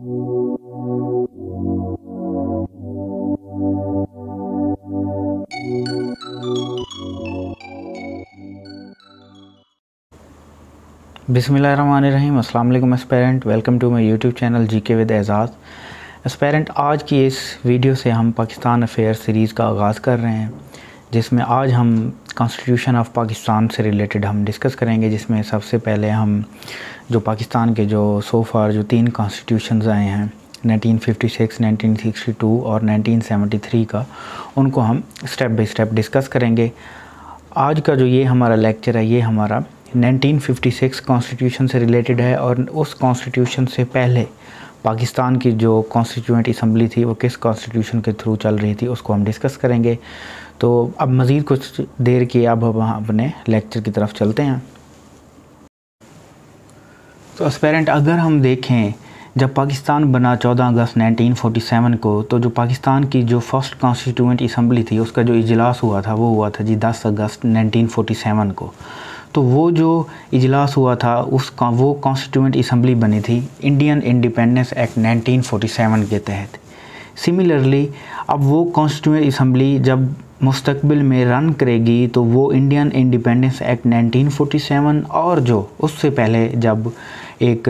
बिस्मिल्लाहिर्रहमानिर्रहीम। अस्सलाम वालेकुम aspirant, welcome to my YouTube channel GK with Ejaz. Aspirant, आज की इस वीडियो से हम पाकिस्तान अफेयर सीरीज़ का आगाज़ कर रहे हैं, जिसमें आज हम कॉन्स्टिट्यूशन ऑफ पाकिस्तान से रिलेटेड हम डिस्कस करेंगे। जिसमें सबसे पहले हम जो पाकिस्तान के जो सो फार जो 3 कॉन्स्टिट्यूशंस आए हैं 1956, 1962 और 1973 का, उनको हम स्टेप बाय स्टेप डिस्कस करेंगे। आज का जो ये हमारा लेक्चर है, ये हमारा 1956 कॉन्स्टिट्यूशन से रिलेटेड है और उस कॉन्स्टिट्यूशन से पहले पाकिस्तान की जो कॉन्स्टिट्यूएंट असम्बली थी वो किस कॉन्स्टिट्यूशन के थ्रू चल रही थी, उसको हम डिस्कस करेंगे। तो अब मज़ीद कुछ देर किए अब हम अपने लेक्चर की तरफ चलते हैं। तो एस्पायरेंट, अगर हम देखें जब पाकिस्तान बना 14 अगस्त 1947 को, तो जो पाकिस्तान की जो फर्स्ट कॉन्स्टिट्यूएंट असम्बली थी उसका जो इजलास हुआ था वो हुआ था जी 10 अगस्त 1947 को। तो वो जो इजलास हुआ था उसका वो कॉन्स्टिट्यूएंट असम्बली बनी थी इंडियन इंडिपेंडेंस एक्ट 1947 के तहत। सिमिलरली अब वो कॉन्स्टिट्यूएंट असम्बली जब मुस्तकबिल में रन करेगी तो वो इंडियन इंडिपेंडेंस एक्ट 1947 और जो उससे पहले जब एक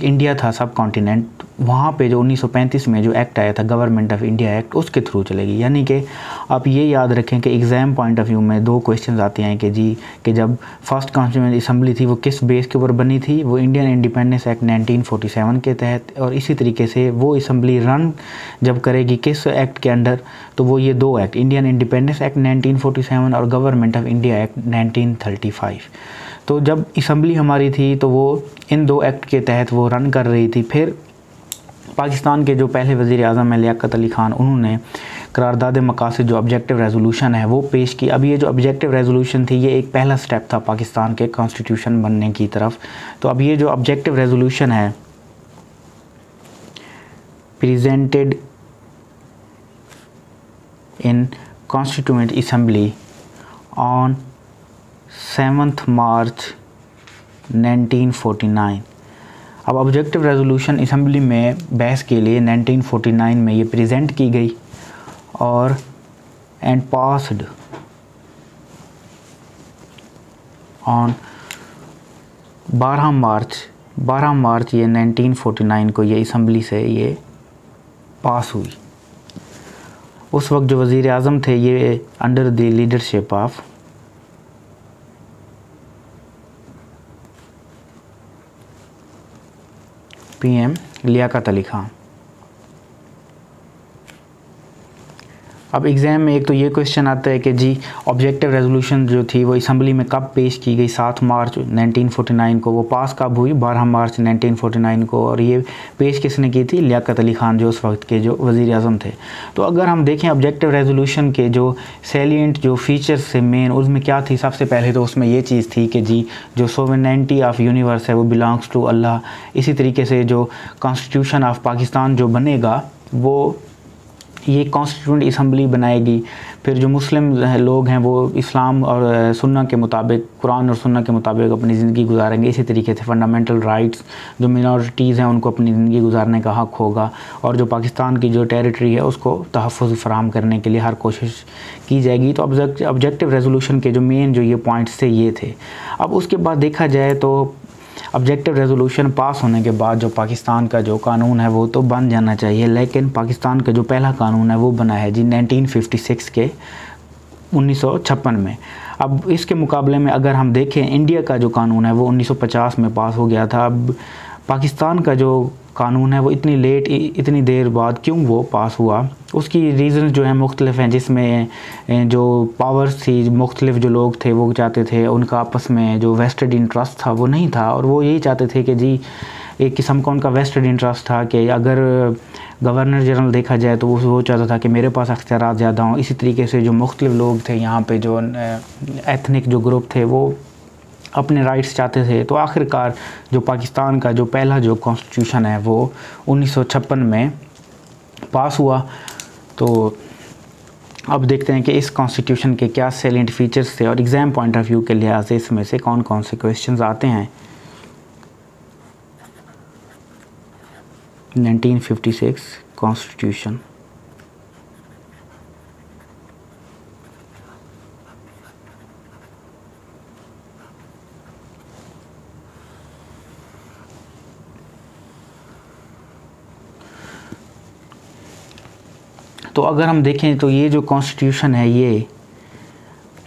इंडिया था सब कॉन्टिनेंट, वहाँ पे जो 1935 में जो एक्ट आया था गवर्नमेंट ऑफ इंडिया एक्ट, उसके थ्रू चलेगी। यानी कि आप ये याद रखें कि एग्ज़ाम पॉइंट ऑफ व्यू में 2 क्वेश्चन आते हैं कि जब फर्स्ट कॉन्स्टिट्यूएंट असम्बली थी वो किस बेस के ऊपर बनी थी, वो इंडियन इंडिपेंडेंस एक्ट 1947 के तहत, और इसी तरीके से वो असम्बली रन जब करेगी किस एक्ट के अंडर, तो वो ये 2 एक्ट, इंडियन इंडिपेंडेंस एक्ट 1947 और गवर्नमेंट ऑफ इंडिया एक्ट 1935। तो जब असम्बली हमारी थी तो वो इन 2 एक्ट के तहत वो रन कर रही थी। फिर पाकिस्तान के जो पहले वज़ीर आज़म है लियाकत अली ख़ान, उन्होंने करारदाद मकासद जो ऑब्जेक्टिव रेजोल्यूशन है वो पेश की। अब ये जो ऑब्जेक्टिव रेजोल्यूशन थी ये एक पहला स्टेप था पाकिस्तान के कॉन्स्टिट्यूशन बनने की तरफ। तो अब ये जो ऑब्जेक्टिव रेजोल्यूशन है presented in constituent assembly on 7 मार्च 1949। अब ऑब्जेक्टिव रेजोल्यूशन असम्बली में बहस के लिए 1949 में ये प्रेजेंट की गई और एंड पास्ड ऑन 12 मार्च ये 1949 को ये असम्बली से ये पास हुई। उस वक्त जो वज़ीर आज़म थे ये under the leadership of PM Liaquat Ali Khan. अब एग्ज़ाम में एक तो ये क्वेश्चन आता है कि जी ऑब्जेक्टिव रेजोल्यूशन जो थी वो असम्बली में कब पेश की गई, 7 मार्च 1949 को, वो पास कब हुई, 12 मार्च 1949 को, और ये पेश किसने की थी, लियाकत अली ख़ान जो उस वक्त के जो वज़ीर आज़म थे। तो अगर हम देखें ऑब्जेक्टिव रेजोल्यूशन के जो सैलिएंट जो फीचर्स से मेन उसमें क्या थी, सबसे पहले तो उसमें ये चीज़ थी कि जी जो सोवरेनिटी ऑफ यूनिवर्स है वो बिलोंग्स टू अल्लाह। इसी तरीके से जो कॉन्स्टिट्यूशन ऑफ पाकिस्तान जो बनेगा वो ये कॉन्स्टिट्यूएंट असम्बली बनाएगी। फिर जो मुस्लिम लोग हैं वो इस्लाम और सुन्ना के मुताबिक, कुरान और सुन्ना के मुताबिक अपनी ज़िंदगी गुजारेंगे। इसी तरीके से फंडामेंटल राइट्स जो मिनॉरिटीज़ हैं उनको अपनी ज़िंदगी गुजारने का हक़ होगा, और जो पाकिस्तान की जो टेरिटरी है उसको तहफ़्फ़ुज़ फराहम करने के लिए हर कोशिश की जाएगी। तो ऑब्जेक्टिव रेजोल्यूशन के जो मेन जो ये पॉइंट्स थे ये थे। अब उसके बाद देखा जाए तो ऑब्जेक्टिव रेजोल्यूशन पास होने के बाद जो पाकिस्तान का जो कानून है वो तो बन जाना चाहिए, लेकिन पाकिस्तान का जो पहला कानून है वो बना है जी 1956 के 1956 में। अब इसके मुकाबले में अगर हम देखें इंडिया का जो कानून है वो 1950 में पास हो गया था। अब पाकिस्तान का जो कानून है वो इतनी लेट, इतनी देर बाद क्यों वो पास हुआ, उसकी रीज़न जो है मुख्तलिफ हैं, जिसमें जो पावर्स थी, मुख्तलिफ जो लोग थे वो चाहते थे उनका आपस में जो वेस्टेड इंटरेस्ट था वो नहीं था, और वो यही चाहते थे कि जी एक किस्म का उनका वेस्टेड इंटरेस्ट था कि अगर गवर्नर जनरल देखा जाए तो वो चाहता था कि मेरे पास अख्तियारात ज़्यादा हों। इसी तरीके से जो मुख्तलिफ लोग थे यहाँ पे जो एथनिक जो ग्रुप थे वो अपने राइट्स चाहते थे। तो आखिरकार जो पाकिस्तान का जो पहला जो कॉन्स्टिट्यूशन है वो 1956 में पास हुआ। तो अब देखते हैं कि इस कॉन्स्टिट्यूशन के क्या सैलिएंट फीचर्स थे और एग्ज़ाम पॉइंट ऑफ व्यू के लिहाज से इसमें से कौन कौन से क्वेश्चंस आते हैं। 1956 कॉन्स्टिट्यूशन। तो अगर हम देखें तो ये जो कॉन्स्टिट्यूशन है ये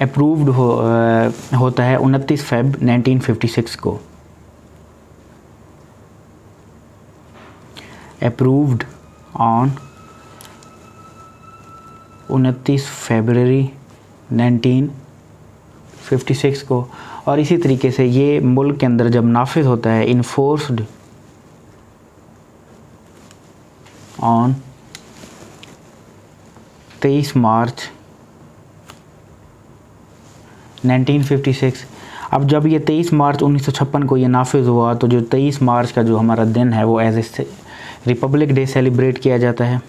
अप्रूव्ड होता है 29 फेब 1956 को, अप्रूव्ड ऑन 29 फरवरी 1956 को। और इसी तरीके से ये मुल्क के अंदर जब नाफिज होता है इन्फोर्स्ड ऑन 23 मार्च 1956। अब जब ये 23 मार्च 1956 को ये नाफिज हुआ तो जो 23 मार्च का जो हमारा दिन है वो as a republic day celebrate किया जाता है।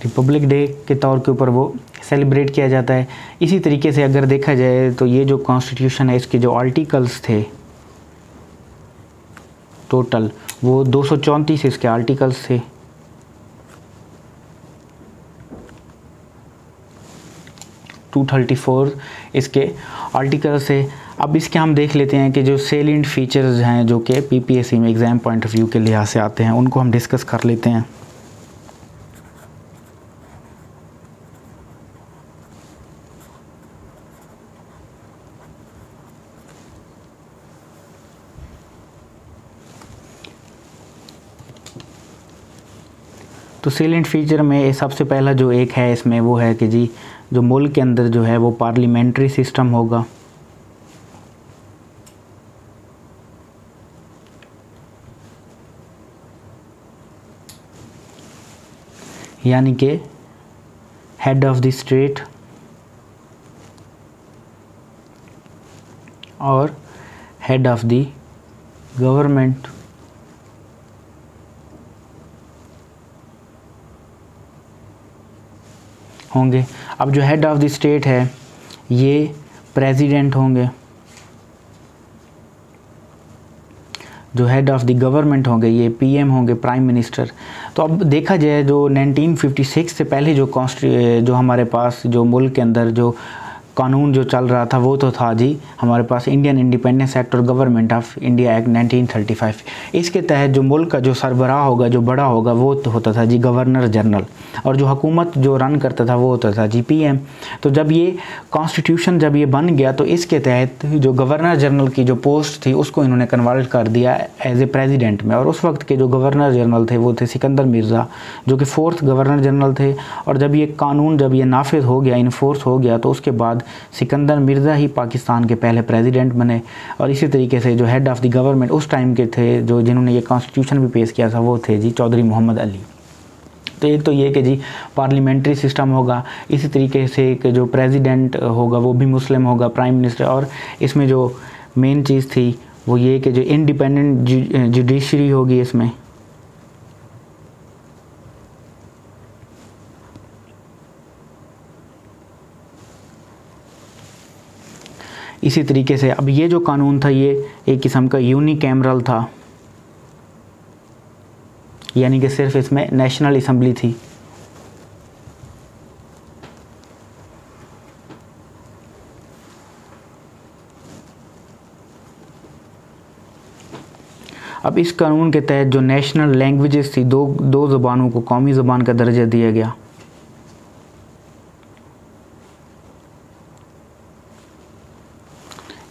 रिपब्लिक डे के तौर के ऊपर वो सेलिब्रेट किया जाता है। इसी तरीके से अगर देखा जाए तो ये जो कॉन्स्टिट्यूशन है इसके जो आर्टिकल्स थे टोटल वो 234 इसके आर्टिकल्स थे। इसके आर्टिकल्स थे। अब इसके हम देख लेते हैं कि जो सेलिएंट फीचर्स हैं जो कि पीपीएससी में एग्ज़ाम पॉइंट ऑफ व्यू के लिहाज से आते हैं उनको हम डिस्कस कर लेते हैं। तो सेलिएंट फीचर में सबसे पहला जो एक है इसमें वो है कि जी जो मुल्क के अंदर जो है वो पार्लियामेंट्री सिस्टम होगा। यानी कि हेड ऑफ द स्टेट और हेड ऑफ द गवर्नमेंट होंगे। अब जो हेड ऑफ द स्टेट है ये प्रेसिडेंट होंगे, जो हेड ऑफ द गवर्नमेंट होंगे ये पीएम होंगे, प्राइम मिनिस्टर। तो अब देखा जाए जो 1956 से पहले जो हमारे पास जो मुल्क के अंदर जो कानून जो चल रहा था वो तो था जी हमारे पास इंडियन इंडिपेंडेंस एक्ट और गवर्नमेंट ऑफ इंडिया एक्ट 1935। इसके तहत जो मुल्क का जो सरबराह होगा जो बड़ा होगा वो तो होता था जी गवर्नर जनरल, और जो हुकूमत जो रन करता था वो होता था जी पीएम। तो जब ये कॉन्स्टिट्यूशन जब ये बन गया तो इसके तहत जो गवर्नर जनरल की जो पोस्ट थी उसको इन्होंने कन्वर्ट कर दिया एज ए प्रेसिडेंट में। और उस वक्त के जो गवर्नर जनरल थे वो थे सिकंदर मिर्ज़ा जो कि 4th गवर्नर जनरल थे। और जब ये कानून जब ये नाफिज हो गया इन्फोर्स हो गया तो उसके बाद सिकंदर मिर्ज़ा ही पाकिस्तान के पहले प्रेसिडेंट बने। और इसी तरीके से जो हेड ऑफ़ द गवर्नमेंट उस टाइम के थे जो जिन्होंने ये कॉन्स्टिट्यूशन भी पेश किया था वो थे जी चौधरी मोहम्मद अली। तो एक तो ये कि जी पार्लियामेंट्री सिस्टम होगा, इसी तरीके से एक जो प्रेसिडेंट होगा वो भी मुस्लिम होगा, प्राइम मिनिस्टर। और इसमें जो मेन चीज़ थी वो ये कि जो इंडिपेंडेंट जुडिशरी होगी इसमें। इसी तरीके से अब ये जो कानून था ये एक किस्म का यूनिकैमरल था, यानी कि सिर्फ इसमें नेशनल असेंबली थी। अब इस कानून के तहत जो नेशनल लैंग्वेजेस थी दो ज़बानों को कौमी ज़बान का दर्जा दिया गया।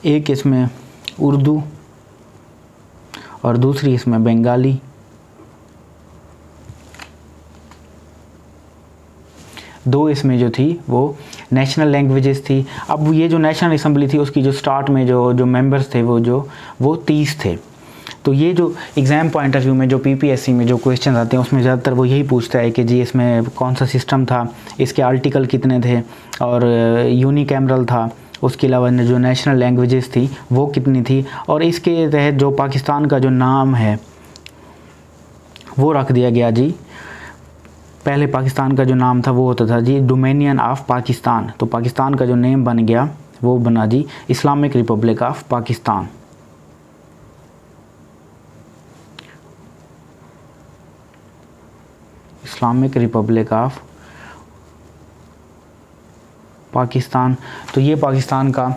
एक इसमें उर्दू और दूसरी इसमें बंगाली। दो इसमें जो थी वो नेशनल लैंग्वेजेस थी। अब ये जो नेशनल असेंबली थी उसकी जो स्टार्ट में जो मेंबर्स थे वो 30 थे। तो ये जो एग्ज़ाम पॉइंट ऑफ व्यू में जो पीपीएससी में जो क्वेश्चन आते हैं उसमें ज़्यादातर वो यही पूछता है कि जी इसमें कौन सा सिस्टम था, इसके आर्टिकल कितने थे और यूनिकैमरल था, उसके अलावा जो नेशनल लैंग्वेजेस थी वो कितनी थी, और इसके तहत जो पाकिस्तान का जो नाम है वो रख दिया गया जी। पहले पाकिस्तान का जो नाम था वो होता था जी डोमिनियन ऑफ पाकिस्तान, तो पाकिस्तान का जो नेम बन गया वो बना जी Islamic republic of Pakistan. Islamic republic of Pakistan, तो ये पाकिस्तान का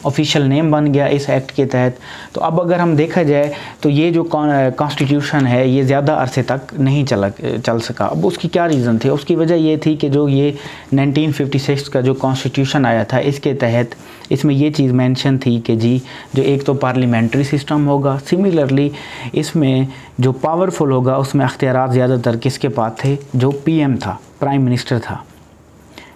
ऑफिशियल नेम बन गया इस एक्ट के तहत। तो अब अगर हम देखा जाए तो ये जो कॉन्स्टिट्यूशन है ये ज़्यादा अरसे तक नहीं चल सका। अब उसकी क्या रीज़न थी? उसकी वजह ये थी कि जो ये 1956 का जो कॉन्स्टिट्यूशन आया था इसके तहत इसमें ये चीज़ मेंशन थी कि जी जो एक तो पार्लियामेंट्री सिस्टम होगा, सिमिलरली इसमें जो पावरफुल होगा उसमें अख्तियारात ज़्यादातर किसके पास थे? जो PM था, प्राइम मिनिस्टर था,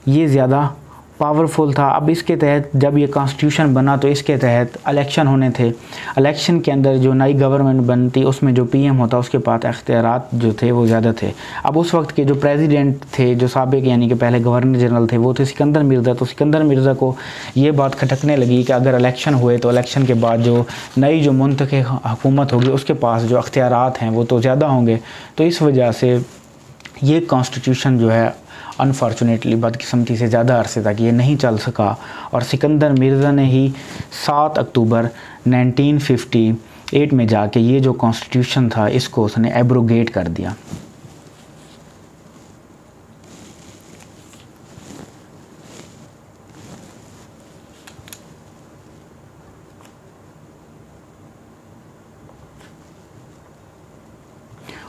ये ज़्यादा पावरफुल था। अब इसके तहत जब ये कॉन्स्टिट्यूशन बना तो इसके तहत इलेक्शन होने थे। इलेक्शन के अंदर जो नई गवर्नमेंट बनती उसमें जो PM होता उसके पास अख्तियारात जो थे वो ज़्यादा थे। अब उस वक्त के जो प्रेसिडेंट थे, जो साबिक यानी कि पहले गवर्नर जनरल थे, वो थे सिकंदर मिर्ज़ा। तो सिकंदर मिर्ज़ा को ये बात खटकने लगी कि अगर इलेक्शन हुए तो इलेक्शन के बाद जो नई जो मुंतखब हुकूमत होगी उसके पास जो अख्तियारात हैं वो तो ज़्यादा होंगे। तो इस वजह से ये कॉन्स्टिट्यूशन जो है अनफॉर्चुनेटली बदकिस्मती से ज़्यादा अरसे तक ये नहीं चल सका, और सिकंदर मिर्ज़ा ने ही 7 अक्टूबर 1958 में जाके ये जो कॉन्स्टिट्यूशन था इसको उसने एब्रोगेट कर दिया।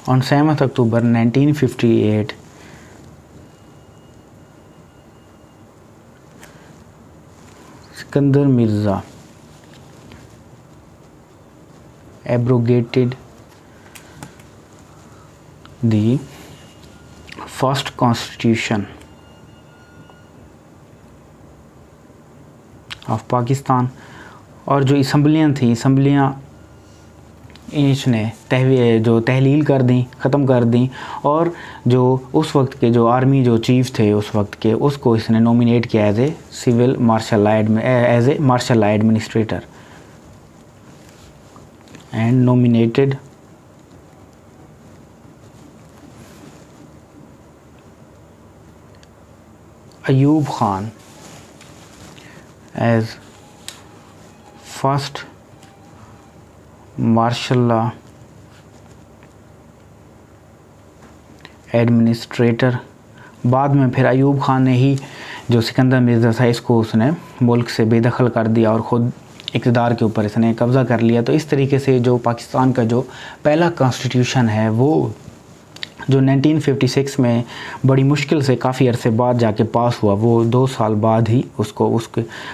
On 7 October 1958 Sikandar Mirza abrogated the first constitution of Pakistan. और जो असम्बलियाँ थी, असम्बलियाँ इसने जो तहलील कर दी, ख़त्म कर दी, और जो उस वक्त के जो आर्मी जो चीफ थे उस वक्त के, उसको इसने नॉमिनेट किया as a civil martial as a martial administrator and nominated Ayub Khan as first martial law administrator. बाद में फिर अयूब खान ने ही जो सिकंदर मिर्ज़ा था इसको उसने मुल्क से बेदखल कर दिया और ख़ुद इक़्तिदार के ऊपर इसने कब्ज़ा कर लिया। तो इस तरीके से जो पाकिस्तान का जो पहला कॉन्स्टिट्यूशन है वो जो 1956 में बड़ी मुश्किल से काफ़ी अरसे बाद जाके पास हुआ, वो 2 साल बाद ही उसको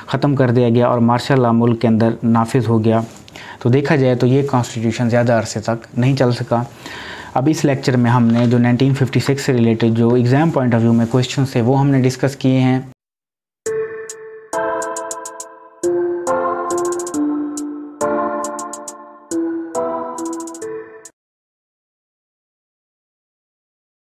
ख़त्म कर दिया गया और मार्शल लॉ मुल्क के अंदर नाफिज हो गया। तो देखा जाए तो ये कॉन्स्टिट्यूशन ज़्यादा अरसे तक नहीं चल सका। अब इस लेक्चर में हमने जो 1956 से रिलेटेड जो एग्ज़ाम पॉइंट ऑफ व्यू में क्वेश्चन थे वो हमने डिस्कस किए हैं।